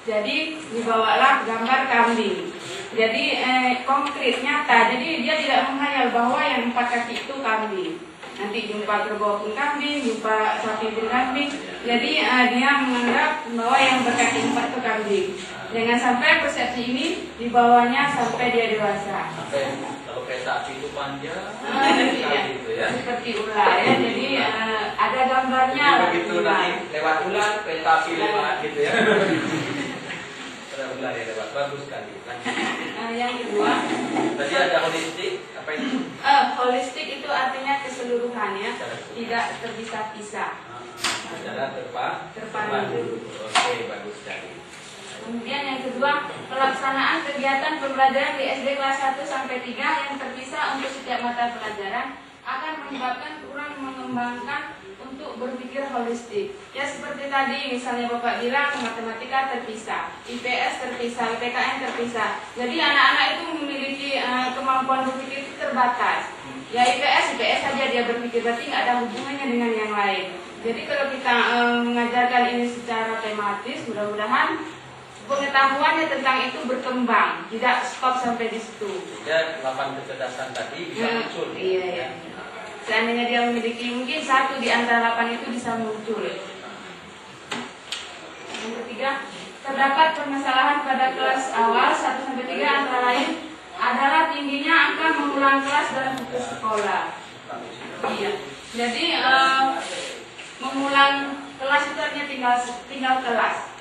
Jadi dibawalah gambar kambing. Jadi konkret, nyata. Jadi dia tidak menghayal bahwa yang 4 kaki itu kambing. Nanti jumpa kerbau pun kambing, jumpa sapi pun kambing. Jadi dia menganggap bahwa yang berkaki 4 itu kambing. Jangan sampai persepsi ini dibawanya sampai dia dewasa. Sampai kalau kereta api itu panjang, gitu ya. Seperti ular ya. Jadi ada gambarnya. Begitu nanti lewat ular, kereta api lewat gitu ya. Ada ular ya lewat, bagus sekali. Yang kedua, tadi ada holistik, apa itu? Holistik itu artinya keseluruhan ya, tidak terpisah-pisah. Secara terpadu. Oke, bagus sekali. Kemudian yang kedua, pelaksanaan kegiatan pembelajaran di SD kelas 1 sampai 3 yang terpisah untuk setiap mata pelajaran akan menyebabkan kurang mengembangkan untuk berpikir holistik. Ya seperti tadi misalnya Bapak bilang matematika terpisah, IPS terpisah, IPKN terpisah. Jadi anak-anak itu memiliki kemampuan berpikir itu terbatas. Ya IPS saja dia berpikir, berarti nggak ada hubungannya dengan yang lain. Jadi kalau kita mengajarkan ini secara tematis, mudah-mudahan pengetahuannya tentang itu berkembang, tidak stop sampai di situ. Ya, 8 kecerdasan tadi bisa muncul. Iya. Seandainya dia memiliki mungkin 1 di antara 8 itu bisa muncul. Yang ketiga, terdapat permasalahan pada kelas awal 1 sampai 3 antara lain adalah tingginya angka mengulang kelas dalam buku sekolah. Iya. Jadi mengulang kelas itu artinya tinggal kelas.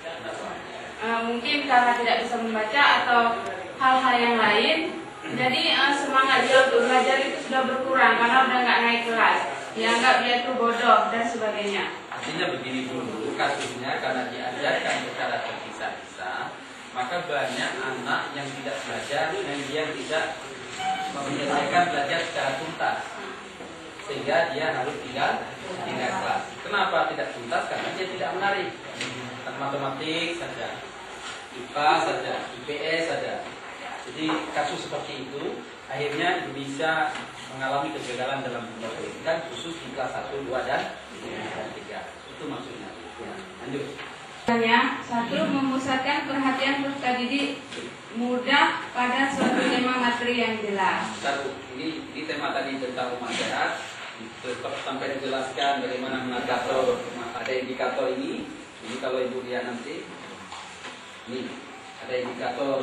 Mungkin karena tidak bisa membaca atau hal-hal yang lain, jadi semangat dia untuk belajar itu sudah berkurang karena udah nggak naik kelas, dianggap dia itu bodoh dan sebagainya. Artinya begini dulu kasusnya, karena diajarkan secara terpisah-pisah, maka banyak anak yang tidak belajar dan dia tidak menyelesaikan belajar secara tuntas, sehingga dia harus tinggal kelas. Kenapa tidak tuntas? Karena dia tidak menarik. Matematik saja, IPA saja, IPS saja. Jadi kasus seperti itu akhirnya Indonesia mengalami kegagalan dalam dunia pendidikan, khusus di kelas 1, 2, dan 3. Itu maksudnya. Ya, lanjut. Satu, memusatkan perhatian peserta didik mudah pada suatu tema materi yang jelas. Satu, ini tema tadi tentang masyarakat. Tetap sampai dijelaskan bagaimana indikator. Ada indikator ini. Ini kalau Ibu lihat nanti, ini ada indikator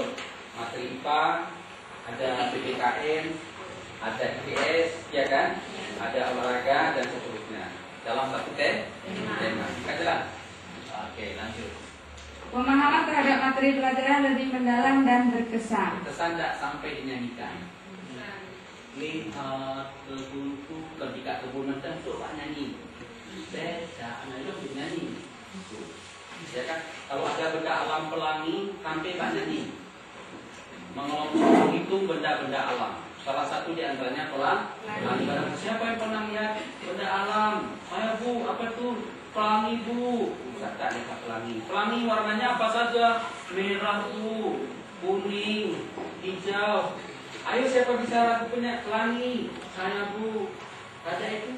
materi IPA, ada PPKN, ada IPS, ya kan? Ada olahraga dan seterusnya. Dalam satu tema. Jelas? Oke, lanjut. Pemahaman terhadap materi pelajaran lebih mendalam dan berkesan. Berkesan tidak sampai dinyanyikan. Lihat kebunku ketika kebun dan coba nyanyi. Beda, anak itu nyanyi. Ya kan? Kalau ada benda alam pelangi, sampai Pak nyanyi. Menghitung benda-benda alam. Salah satu di antaranya pelangi. Siapa yang pernah lihat benda alam? Ayo Bu, apa itu? Pelangi Bu. Tak lihat pelangi. Pelangi warnanya apa saja? Merah Bu, kuning, hijau. Ayo siapa bisa punya pelangi? Saya Bu. Ada itu?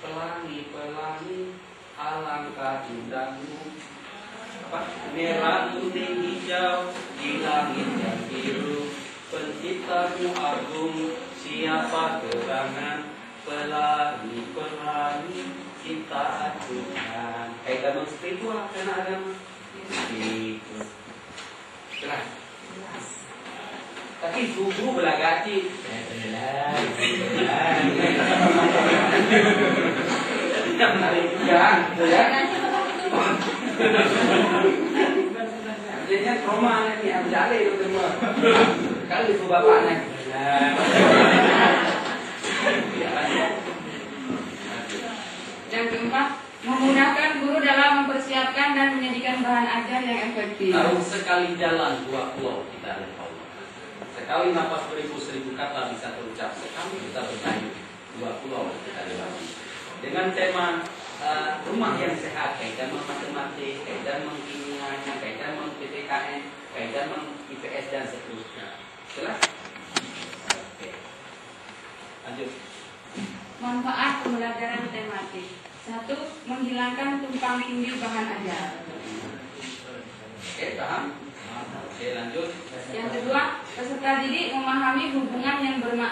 Pelangi, alangkah indahmu. Apa? Merah, kuning, hijau, di langit yang biru. Penciptamu agung, siapa gerangan? Pelangi, ciptaan Tuhan. Kaitan spiritual karena agama. Itu. Jelas. Tapi subuh belagaci. Tidak menarik juga, gitu ya. Jadinya trauma anak ini ambil alih itu semua. Kali itu bapaknya. Yang keempat, memudahkan guru dalam mempersiapkan dan menyajikan bahan ajar yang efektif. Harus sekali jalan 2 pulau kita lihat. Sekali nafas beribu-seribu kata bisa terucap. Sekali kita bertanya 2 pulau kita lewati. Dengan tema rumah yang sehat, kaitan matematik, kaitan kimia, kaitan PPKN, kaitan IPS dan seterusnya. Jelas? Oke. Lanjut. Manfaat pembelajaran tematik. 1. Menghilangkan tumpang tindih bahan ajar. Oke, Oke, paham? Oke, lanjut. Yang kedua, peserta didik memahami hubungan yang bermakna